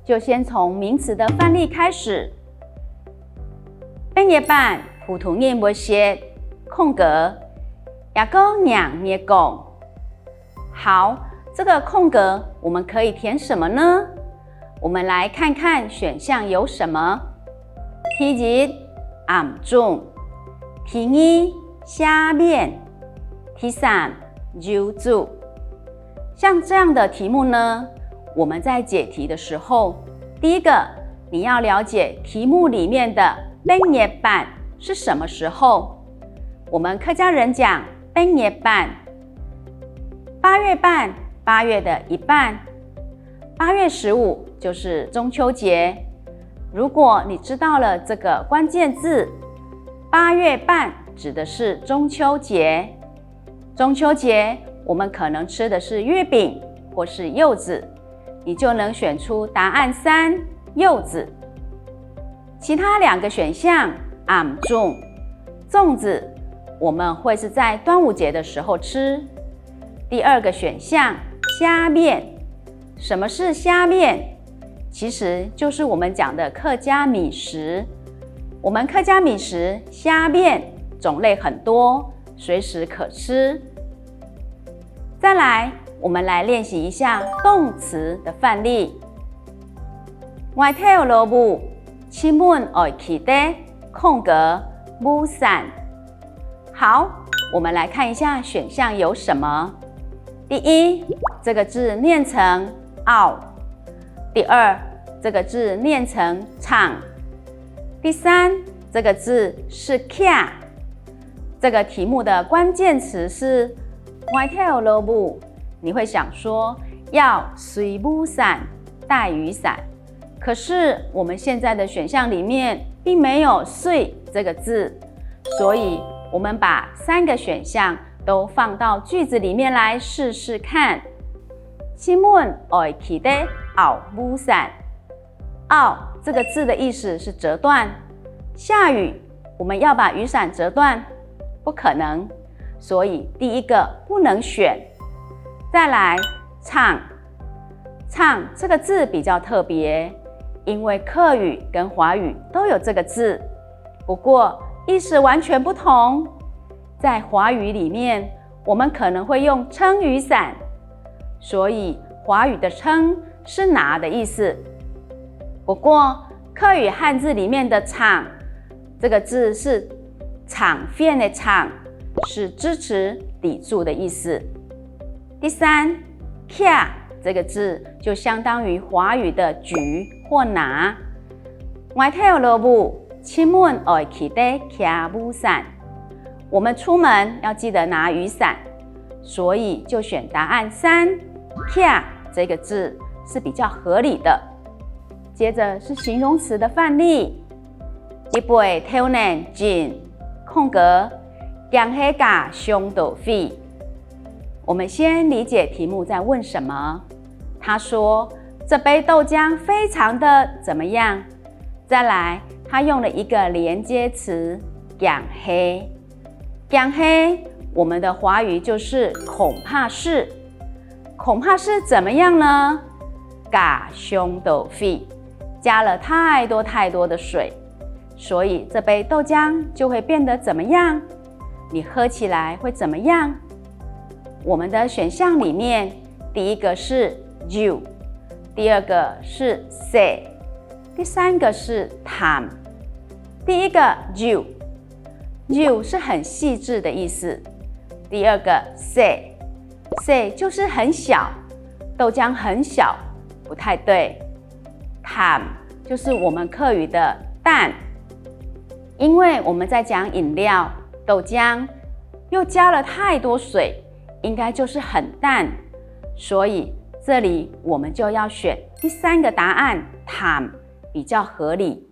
就先从名词的范例开始。半夜半普通念不写空格，也个两捏拱。好，这个空格我们可以填什么呢？我们来看看选项有什么。第一，暗中；第二，下面；第三，入住。像这样的题目呢，我们在解题的时候，第一个你要了解题目里面的半夜半是什么时候。我们客家人讲半夜半，8月半，8月的一半，8月15就是中秋节。如果你知道了这个关键字，8月半指的是中秋节。中秋节我们可能吃的是月饼或是柚子，你就能选出答案3，柚子。其他2个选项，暗粽，粽子我们会是在端午节的时候吃。第2个选项，虾面。什么是虾面？其实就是我们讲的客家米食。我们客家米食虾面种类很多，随时可吃。再来，我们来练习一下动词的范例。外头落雨，出门要记得空格雨伞。好，我们来看一下选项有什么。第一，这个字念成嗷；第二，这个字念成唱；第三，这个字是卡。这个题目的关键词是外头落雨，你会想说要随雨伞，带雨伞。可是我们现在的选项里面并没有随这个字，所以我们把3个选项都放到句子里面来试试看。出门要记得袄雨伞。袄这个字的意思是折断。下雨，我们要把雨伞折断？不可能，所以第一个不能选。再来，唱。唱这个字比较特别，因为客语跟华语都有这个字，不过意思完全不同。在华语里面，我们可能会用撑雨伞，所以华语的撑是拿的意思。不过客语汉字里面的场这个字是场面的场，是支持抵住的意思。第三，卡这个字就相当于华语的举或拿。外头落雨，出门要记得卡雨伞。我们出门要记得拿雨伞，所以就选答案3，卡这个字是比较合理的。接着是形容词的范例。一杯挑人进空格，江黑嘎胸斗肺。我们先理解题目在问什么。他说这杯豆浆非常的怎么样？再来，他用了一个连接词江黑。江黑，我们的华语就是恐怕是。恐怕是怎么样呢？嘎胸斗肺，加了太多的水，所以这杯豆浆就会变得怎么样？你喝起来会怎么样？我们的选项里面，第一个是 you， 第二个是 say， 第三个是 time。第一个 you 是很细致的意思。第二个 say 就是很小，豆浆很小，不太对。time 就是我们客语的淡，因为我们在讲饮料豆浆，又加了太多水，应该就是很淡，所以这里我们就要选第3个答案 time 比较合理。